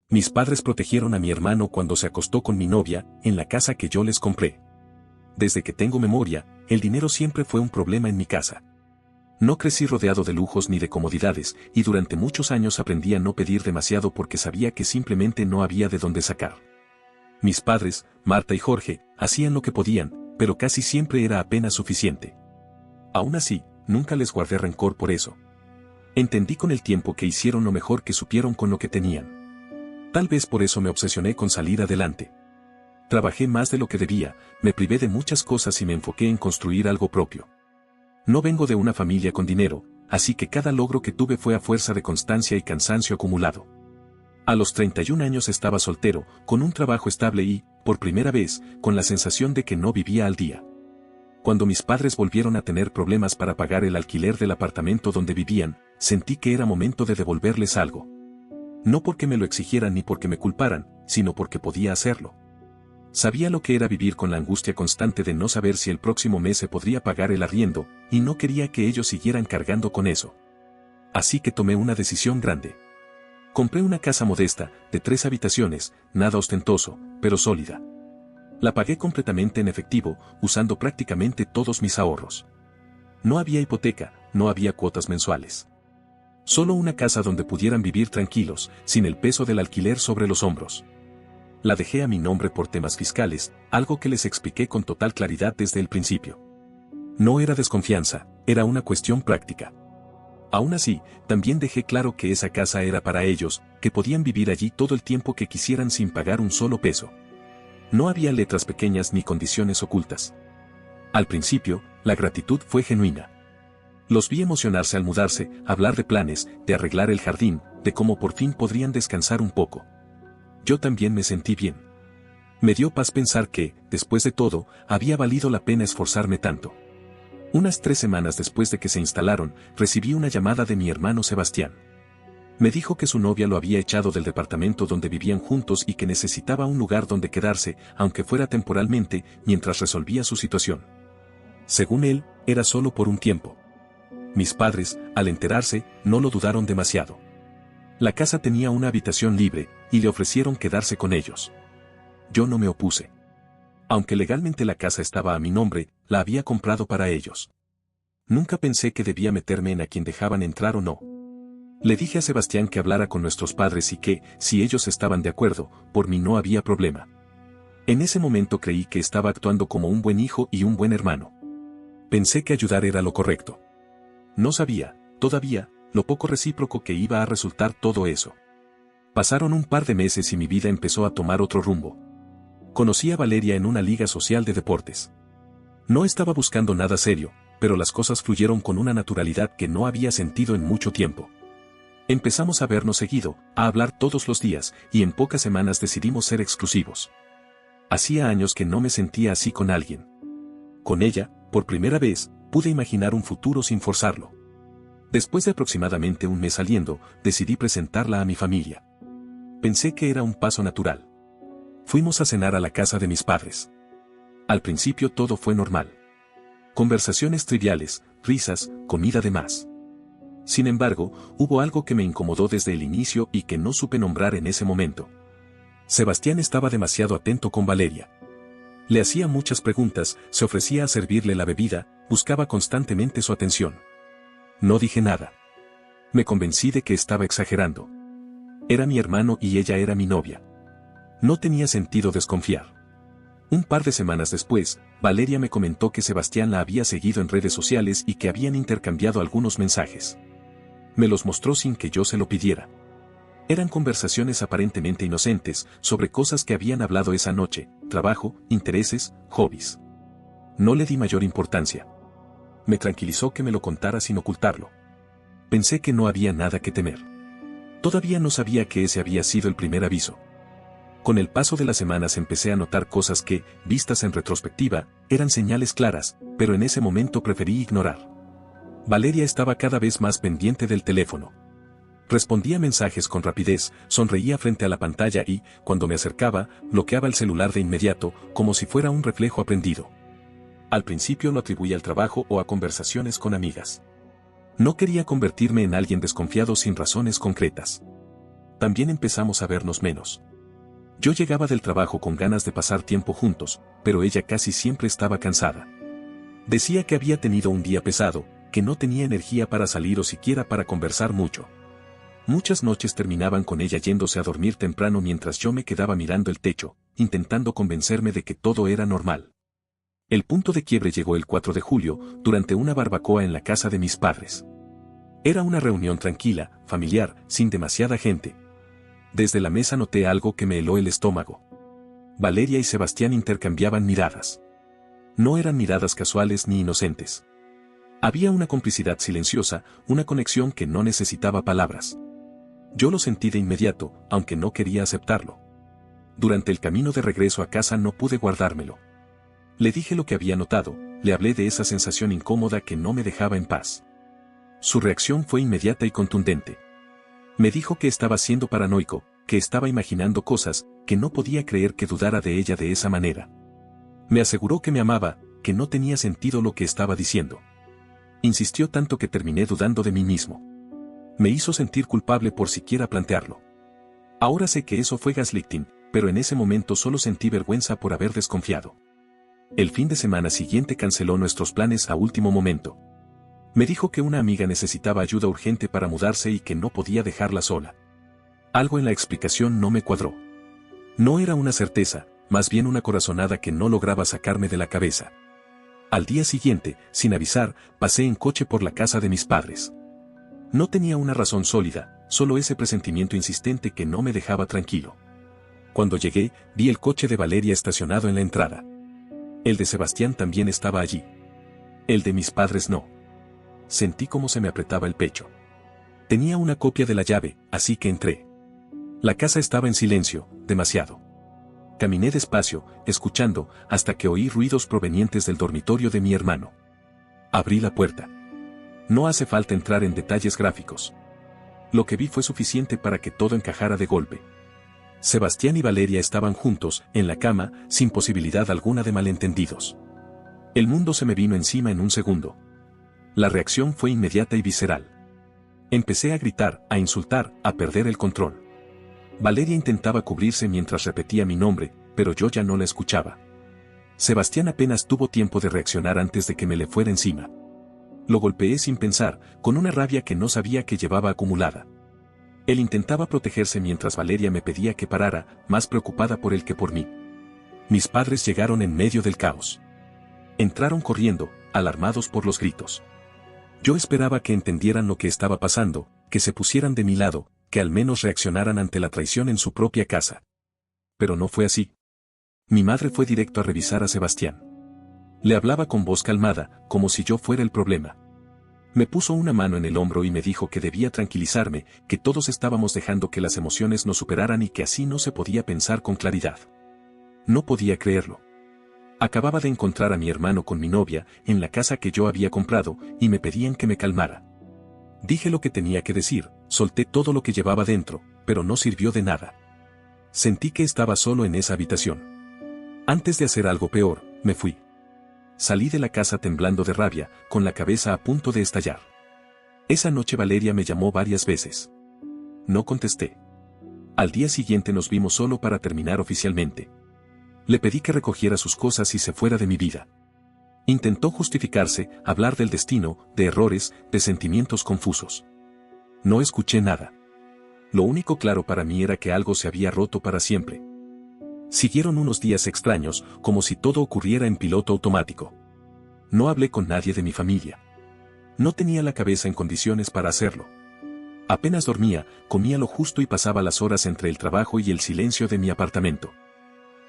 Mis padres protegieron a mi hermano cuando se acostó con mi novia, en la casa que yo les compré. Desde que tengo memoria, el dinero siempre fue un problema en mi casa. No crecí rodeado de lujos ni de comodidades, y durante muchos años aprendí a no pedir demasiado porque sabía que simplemente no había de dónde sacar. Mis padres, Marta y Jorge, hacían lo que podían, pero casi siempre era apenas suficiente. Aún así, nunca les guardé rencor por eso. Entendí con el tiempo que hicieron lo mejor que supieron con lo que tenían. Tal vez por eso me obsesioné con salir adelante. Trabajé más de lo que debía, me privé de muchas cosas y me enfoqué en construir algo propio. No vengo de una familia con dinero, así que cada logro que tuve fue a fuerza de constancia y cansancio acumulado. A los 31 años estaba soltero, con un trabajo estable y, por primera vez, con la sensación de que no vivía al día. Cuando mis padres volvieron a tener problemas para pagar el alquiler del apartamento donde vivían, sentí que era momento de devolverles algo. No porque me lo exigieran ni porque me culparan, sino porque podía hacerlo. Sabía lo que era vivir con la angustia constante de no saber si el próximo mes se podría pagar el arriendo, y no quería que ellos siguieran cargando con eso. Así que tomé una decisión grande. Compré una casa modesta, de 3 habitaciones, nada ostentoso, pero sólida. La pagué completamente en efectivo, usando prácticamente todos mis ahorros. No había hipoteca, no había cuotas mensuales. Solo una casa donde pudieran vivir tranquilos, sin el peso del alquiler sobre los hombros. La dejé a mi nombre por temas fiscales, algo que les expliqué con total claridad desde el principio. No era desconfianza, era una cuestión práctica. Aún así, también dejé claro que esa casa era para ellos, que podían vivir allí todo el tiempo que quisieran sin pagar un solo peso. No había letras pequeñas ni condiciones ocultas. Al principio, la gratitud fue genuina. Los vi emocionarse al mudarse, hablar de planes, de arreglar el jardín, de cómo por fin podrían descansar un poco. Yo también me sentí bien. Me dio paz pensar que, después de todo, había valido la pena esforzarme tanto. Unas 3 semanas después de que se instalaron, recibí una llamada de mi hermano Sebastián. Me dijo que su novia lo había echado del departamento donde vivían juntos y que necesitaba un lugar donde quedarse, aunque fuera temporalmente, mientras resolvía su situación. Según él, era solo por un tiempo. Mis padres, al enterarse, no lo dudaron demasiado. La casa tenía una habitación libre, y le ofrecieron quedarse con ellos. Yo no me opuse. Aunque legalmente la casa estaba a mi nombre, la había comprado para ellos. Nunca pensé que debía meterme en a quien dejaban entrar o no. Le dije a Sebastián que hablara con nuestros padres y que, si ellos estaban de acuerdo, por mí no había problema. En ese momento creí que estaba actuando como un buen hijo y un buen hermano. Pensé que ayudar era lo correcto. No sabía, todavía, lo poco recíproco que iba a resultar todo eso. Pasaron un par de meses y mi vida empezó a tomar otro rumbo. Conocí a Valeria en una liga social de deportes. No estaba buscando nada serio, pero las cosas fluyeron con una naturalidad que no había sentido en mucho tiempo. Empezamos a vernos seguido, a hablar todos los días, y en pocas semanas decidimos ser exclusivos. Hacía años que no me sentía así con alguien. Con ella, por primera vez, pude imaginar un futuro sin forzarlo. Después de aproximadamente un mes saliendo, decidí presentarla a mi familia. Pensé que era un paso natural. Fuimos a cenar a la casa de mis padres. Al principio todo fue normal. Conversaciones triviales, risas, comida de más. Sin embargo, hubo algo que me incomodó desde el inicio y que no supe nombrar en ese momento. Sebastián estaba demasiado atento con Valeria. Le hacía muchas preguntas, se ofrecía a servirle la bebida, buscaba constantemente su atención. No dije nada. Me convencí de que estaba exagerando. Era mi hermano y ella era mi novia. No tenía sentido desconfiar. Un par de semanas después, Valeria me comentó que Sebastián la había seguido en redes sociales y que habían intercambiado algunos mensajes. Me los mostró sin que yo se lo pidiera. Eran conversaciones aparentemente inocentes, sobre cosas que habían hablado esa noche, trabajo, intereses, hobbies. No le di mayor importancia. Me tranquilizó que me lo contara sin ocultarlo. Pensé que no había nada que temer. Todavía no sabía que ese había sido el primer aviso. Con el paso de las semanas empecé a notar cosas que, vistas en retrospectiva, eran señales claras, pero en ese momento preferí ignorar. Valeria estaba cada vez más pendiente del teléfono. Respondía mensajes con rapidez, sonreía frente a la pantalla y, cuando me acercaba, bloqueaba el celular de inmediato, como si fuera un reflejo aprendido. Al principio lo atribuía al trabajo o a conversaciones con amigas. No quería convertirme en alguien desconfiado sin razones concretas. También empezamos a vernos menos. Yo llegaba del trabajo con ganas de pasar tiempo juntos, pero ella casi siempre estaba cansada. Decía que había tenido un día pesado, que no tenía energía para salir o siquiera para conversar mucho. Muchas noches terminaban con ella yéndose a dormir temprano mientras yo me quedaba mirando el techo, intentando convencerme de que todo era normal. El punto de quiebre llegó el 4 de julio, durante una barbacoa en la casa de mis padres. Era una reunión tranquila, familiar, sin demasiada gente. Desde la mesa noté algo que me heló el estómago. Valeria y Sebastián intercambiaban miradas. No eran miradas casuales ni inocentes. Había una complicidad silenciosa, una conexión que no necesitaba palabras. Yo lo sentí de inmediato, aunque no quería aceptarlo. Durante el camino de regreso a casa no pude guardármelo. Le dije lo que había notado, le hablé de esa sensación incómoda que no me dejaba en paz. Su reacción fue inmediata y contundente. Me dijo que estaba siendo paranoico, que estaba imaginando cosas, que no podía creer que dudara de ella de esa manera. Me aseguró que me amaba, que no tenía sentido lo que estaba diciendo. Insistió tanto que terminé dudando de mí mismo. Me hizo sentir culpable por siquiera plantearlo. Ahora sé que eso fue gaslighting, pero en ese momento solo sentí vergüenza por haber desconfiado. El fin de semana siguiente canceló nuestros planes a último momento. Me dijo que una amiga necesitaba ayuda urgente para mudarse y que no podía dejarla sola. Algo en la explicación no me cuadró. No era una certeza, más bien una corazonada que no lograba sacarme de la cabeza. Al día siguiente, sin avisar, pasé en coche por la casa de mis padres. No tenía una razón sólida, solo ese presentimiento insistente que no me dejaba tranquilo. Cuando llegué, vi el coche de Valeria estacionado en la entrada. El de Sebastián también estaba allí. El de mis padres no. Sentí cómo se me apretaba el pecho. Tenía una copia de la llave, así que entré. La casa estaba en silencio, demasiado. Caminé despacio, escuchando, hasta que oí ruidos provenientes del dormitorio de mi hermano. Abrí la puerta. No hace falta entrar en detalles gráficos. Lo que vi fue suficiente para que todo encajara de golpe. Sebastián y Valeria estaban juntos, en la cama, sin posibilidad alguna de malentendidos. El mundo se me vino encima en un segundo. La reacción fue inmediata y visceral. Empecé a gritar, a insultar, a perder el control. Valeria intentaba cubrirse mientras repetía mi nombre, pero yo ya no la escuchaba. Sebastián apenas tuvo tiempo de reaccionar antes de que me le fuera encima. Lo golpeé sin pensar, con una rabia que no sabía que llevaba acumulada. Él intentaba protegerse mientras Valeria me pedía que parara, más preocupada por él que por mí. Mis padres llegaron en medio del caos. Entraron corriendo, alarmados por los gritos. Yo esperaba que entendieran lo que estaba pasando, que se pusieran de mi lado, que al menos reaccionaran ante la traición en su propia casa. Pero no fue así. Mi madre fue directo a revisar a Sebastián. Le hablaba con voz calmada, como si yo fuera el problema. Me puso una mano en el hombro y me dijo que debía tranquilizarme, que todos estábamos dejando que las emociones nos superaran y que así no se podía pensar con claridad. No podía creerlo. Acababa de encontrar a mi hermano con mi novia, en la casa que yo había comprado, y me pedían que me calmara. Dije lo que tenía que decir, solté todo lo que llevaba dentro, pero no sirvió de nada. Sentí que estaba solo en esa habitación. Antes de hacer algo peor, me fui. Salí de la casa temblando de rabia, con la cabeza a punto de estallar. Esa noche Valeria me llamó varias veces. No contesté. Al día siguiente nos vimos solo para terminar oficialmente. Le pedí que recogiera sus cosas y se fuera de mi vida. Intentó justificarse, hablar del destino, de errores, de sentimientos confusos. No escuché nada. Lo único claro para mí era que algo se había roto para siempre. Siguieron unos días extraños, como si todo ocurriera en piloto automático. No hablé con nadie de mi familia. No tenía la cabeza en condiciones para hacerlo. Apenas dormía, comía lo justo y pasaba las horas entre el trabajo y el silencio de mi apartamento.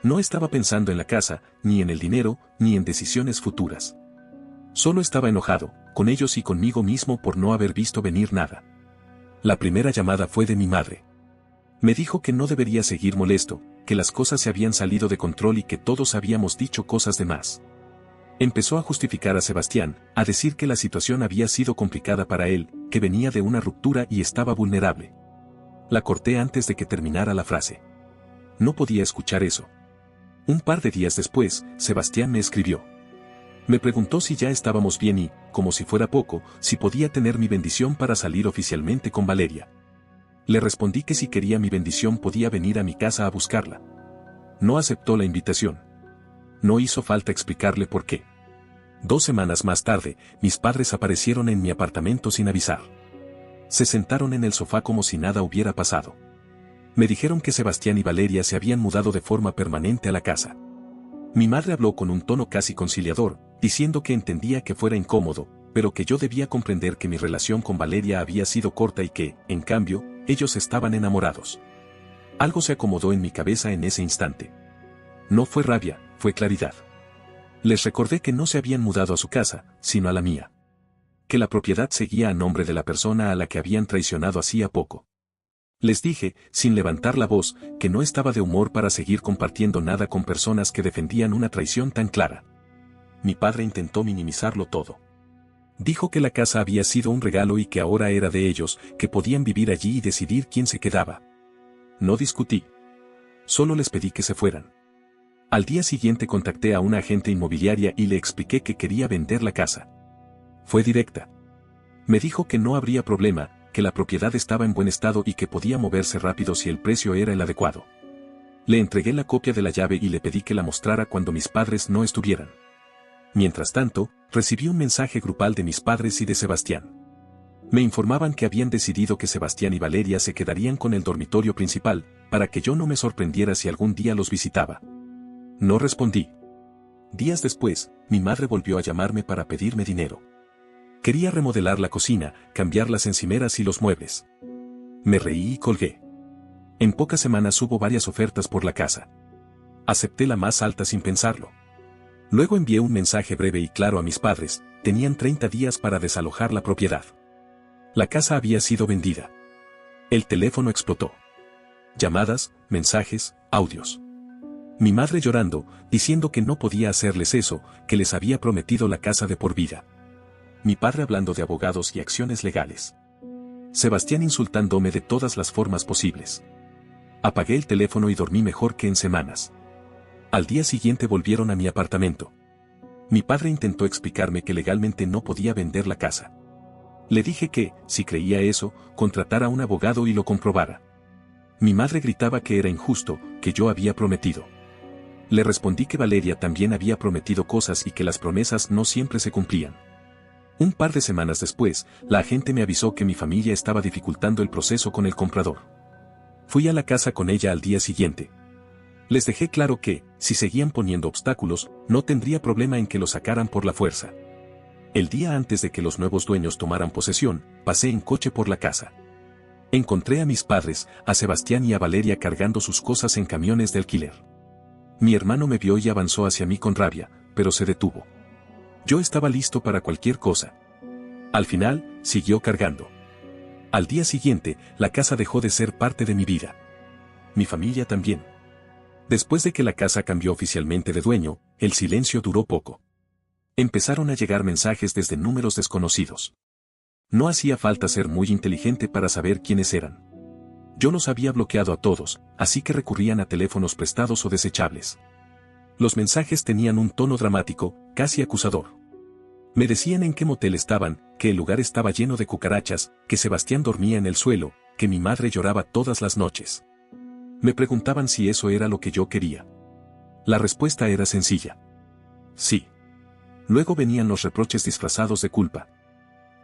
No estaba pensando en la casa, ni en el dinero, ni en decisiones futuras. Solo estaba enojado, con ellos y conmigo mismo por no haber visto venir nada. La primera llamada fue de mi madre. Me dijo que no debería seguir molesto, que las cosas se habían salido de control y que todos habíamos dicho cosas de más. Empezó a justificar a Sebastián, a decir que la situación había sido complicada para él, que venía de una ruptura y estaba vulnerable. La corté antes de que terminara la frase. No podía escuchar eso. Un par de días después, Sebastián me escribió. Me preguntó si ya estábamos bien y, como si fuera poco, si podía tener mi bendición para salir oficialmente con Valeria. Le respondí que si quería mi bendición podía venir a mi casa a buscarla. No aceptó la invitación. No hizo falta explicarle por qué. 2 semanas más tarde, mis padres aparecieron en mi apartamento sin avisar. Se sentaron en el sofá como si nada hubiera pasado. Me dijeron que Sebastián y Valeria se habían mudado de forma permanente a la casa. Mi madre habló con un tono casi conciliador, diciendo que entendía que fuera incómodo, pero que yo debía comprender que mi relación con Valeria había sido corta y que, en cambio, ellos estaban enamorados. Algo se acomodó en mi cabeza en ese instante. No fue rabia, fue claridad. Les recordé que no se habían mudado a su casa, sino a la mía. Que la propiedad seguía a nombre de la persona a la que habían traicionado hacía poco. Les dije, sin levantar la voz, que no estaba de humor para seguir compartiendo nada con personas que defendían una traición tan clara. Mi padre intentó minimizarlo todo. Dijo que la casa había sido un regalo y que ahora era de ellos, que podían vivir allí y decidir quién se quedaba. No discutí. Solo les pedí que se fueran. Al día siguiente contacté a una agente inmobiliaria y le expliqué que quería vender la casa. Fue directa. Me dijo que no habría problema, que la propiedad estaba en buen estado y que podía moverse rápido si el precio era el adecuado. Le entregué la copia de la llave y le pedí que la mostrara cuando mis padres no estuvieran. Mientras tanto, recibí un mensaje grupal de mis padres y de Sebastián. Me informaban que habían decidido que Sebastián y Valeria se quedarían con el dormitorio principal, para que yo no me sorprendiera si algún día los visitaba. No respondí. Días después, mi madre volvió a llamarme para pedirme dinero. Quería remodelar la cocina, cambiar las encimeras y los muebles. Me reí y colgué. En pocas semanas hubo varias ofertas por la casa. Acepté la más alta sin pensarlo. Luego envié un mensaje breve y claro a mis padres, tenían 30 días para desalojar la propiedad. La casa había sido vendida. El teléfono explotó. Llamadas, mensajes, audios. Mi madre llorando, diciendo que no podía hacerles eso, que les había prometido la casa de por vida. Mi padre hablando de abogados y acciones legales. Sebastián insultándome de todas las formas posibles. Apagué el teléfono y dormí mejor que en semanas. Al día siguiente volvieron a mi apartamento. Mi padre intentó explicarme que legalmente no podía vender la casa. Le dije que, si creía eso, contratara a un abogado y lo comprobara. Mi madre gritaba que era injusto, que yo había prometido. Le respondí que Valeria también había prometido cosas y que las promesas no siempre se cumplían. Un par de semanas después, la agente me avisó que mi familia estaba dificultando el proceso con el comprador. Fui a la casa con ella al día siguiente. Les dejé claro que, si seguían poniendo obstáculos, no tendría problema en que lo sacaran por la fuerza. El día antes de que los nuevos dueños tomaran posesión, pasé en coche por la casa. Encontré a mis padres, a Sebastián y a Valeria cargando sus cosas en camiones de alquiler. Mi hermano me vio y avanzó hacia mí con rabia, pero se detuvo. Yo estaba listo para cualquier cosa. Al final, siguió cargando. Al día siguiente, la casa dejó de ser parte de mi vida. Mi familia también. Después de que la casa cambió oficialmente de dueño, el silencio duró poco. Empezaron a llegar mensajes desde números desconocidos. No hacía falta ser muy inteligente para saber quiénes eran. Yo los había bloqueado a todos, así que recurrían a teléfonos prestados o desechables. Los mensajes tenían un tono dramático, casi acusador. Me decían en qué motel estaban, que el lugar estaba lleno de cucarachas, que Sebastián dormía en el suelo, que mi madre lloraba todas las noches. Me preguntaban si eso era lo que yo quería. La respuesta era sencilla. Sí. Luego venían los reproches disfrazados de culpa.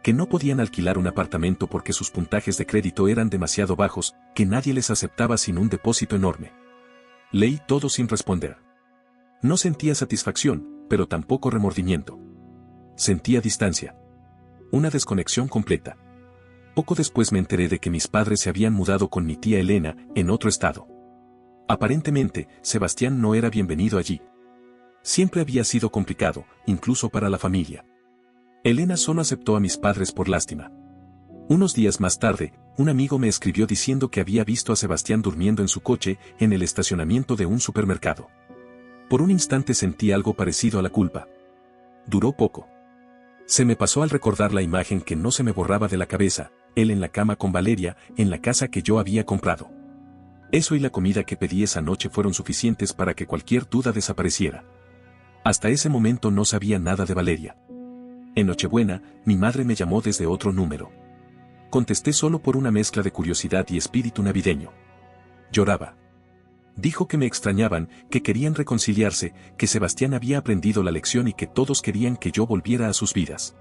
Que no podían alquilar un apartamento porque sus puntajes de crédito eran demasiado bajos, que nadie les aceptaba sin un depósito enorme. Leí todo sin responder. No sentía satisfacción, pero tampoco remordimiento. Sentía distancia. Una desconexión completa. Poco después me enteré de que mis padres se habían mudado con mi tía Elena, en otro estado. Aparentemente, Sebastián no era bienvenido allí. Siempre había sido complicado, incluso para la familia. Elena solo aceptó a mis padres por lástima. Unos días más tarde, un amigo me escribió diciendo que había visto a Sebastián durmiendo en su coche, en el estacionamiento de un supermercado. Por un instante sentí algo parecido a la culpa. Duró poco. Se me pasó al recordar la imagen que no se me borraba de la cabeza, él en la cama con Valeria, en la casa que yo había comprado. Eso y la comida que pedí esa noche fueron suficientes para que cualquier duda desapareciera. Hasta ese momento no sabía nada de Valeria. En Nochebuena, mi madre me llamó desde otro número. Contesté solo por una mezcla de curiosidad y espíritu navideño. Lloraba. Dijo que me extrañaban, que querían reconciliarse, que Sebastián había aprendido la lección y que todos querían que yo volviera a sus vidas.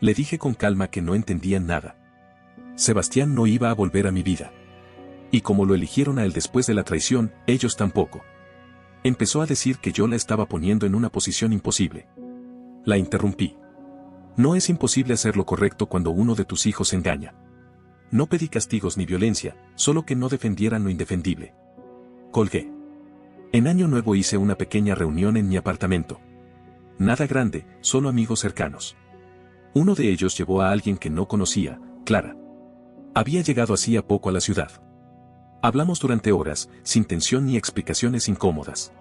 Le dije con calma que no entendían nada. Sebastián no iba a volver a mi vida. Y como lo eligieron a él después de la traición, ellos tampoco. Empezó a decir que yo la estaba poniendo en una posición imposible. La interrumpí. No es imposible hacer lo correcto cuando uno de tus hijos engaña. No pedí castigos ni violencia, solo que no defendieran lo indefendible. Colgué. En Año Nuevo hice una pequeña reunión en mi apartamento. Nada grande, solo amigos cercanos. Uno de ellos llevó a alguien que no conocía, Clara. Había llegado hacía poco a la ciudad. Hablamos durante horas, sin tensión ni explicaciones incómodas.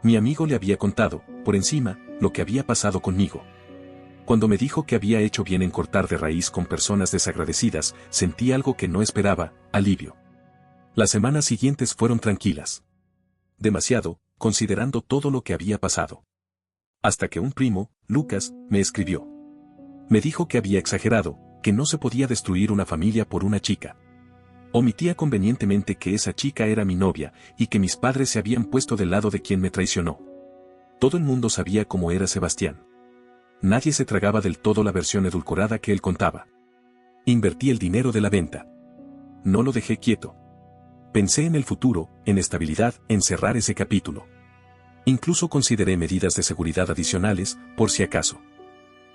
Mi amigo le había contado, por encima, lo que había pasado conmigo. Cuando me dijo que había hecho bien en cortar de raíz con personas desagradecidas, sentí algo que no esperaba, alivio. Las semanas siguientes fueron tranquilas. Demasiado, considerando todo lo que había pasado. Hasta que un primo, Lucas, me escribió. Me dijo que había exagerado, que no se podía destruir una familia por una chica. Omitía convenientemente que esa chica era mi novia, y que mis padres se habían puesto del lado de quien me traicionó. Todo el mundo sabía cómo era Sebastián. Nadie se tragaba del todo la versión edulcorada que él contaba. Invertí el dinero de la venta. No lo dejé quieto. Pensé en el futuro, en estabilidad, en cerrar ese capítulo. Incluso consideré medidas de seguridad adicionales, por si acaso.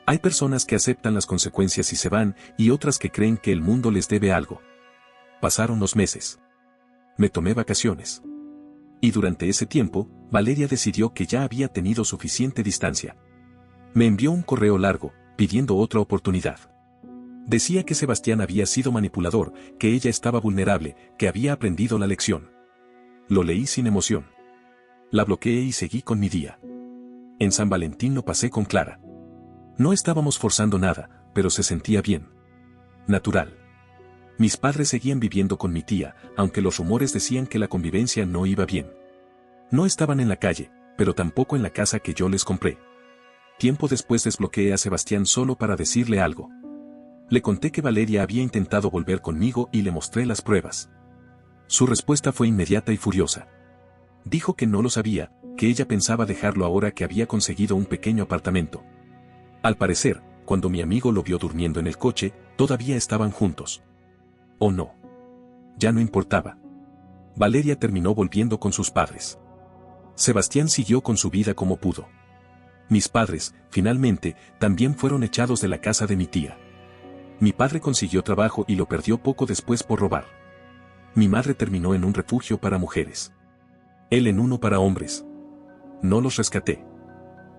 Hay personas que aceptan las consecuencias y se van, y otras que creen que el mundo les debe algo. Pasaron los meses. Me tomé vacaciones. Y durante ese tiempo, Valeria decidió que ya había tenido suficiente distancia. Me envió un correo largo, pidiendo otra oportunidad. Decía que Sebastián había sido manipulador, que ella estaba vulnerable, que había aprendido la lección. Lo leí sin emoción. La bloqueé y seguí con mi día. En San Valentín lo pasé con Clara. No estábamos forzando nada, pero se sentía bien. Natural. Mis padres seguían viviendo con mi tía, aunque los rumores decían que la convivencia no iba bien. No estaban en la calle, pero tampoco en la casa que yo les compré. Tiempo después desbloqueé a Sebastián solo para decirle algo. Le conté que Valeria había intentado volver conmigo y le mostré las pruebas. Su respuesta fue inmediata y furiosa. Dijo que no lo sabía, que ella pensaba dejarlo ahora que había conseguido un pequeño apartamento. Al parecer, cuando mi amigo lo vio durmiendo en el coche, todavía estaban juntos. ¿O no? Ya no importaba. Valeria terminó volviendo con sus padres. Sebastián siguió con su vida como pudo. Mis padres, finalmente, también fueron echados de la casa de mi tía. Mi padre consiguió trabajo y lo perdió poco después por robar. Mi madre terminó en un refugio para mujeres. Él en uno para hombres. No los rescaté.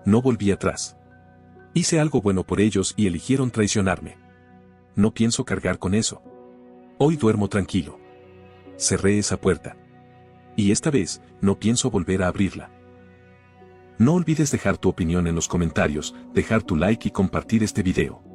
No volví atrás. Hice algo bueno por ellos y eligieron traicionarme. No pienso cargar con eso. Hoy duermo tranquilo. Cerré esa puerta. Y esta vez, no pienso volver a abrirla. No olvides dejar tu opinión en los comentarios, dejar tu like y compartir este video.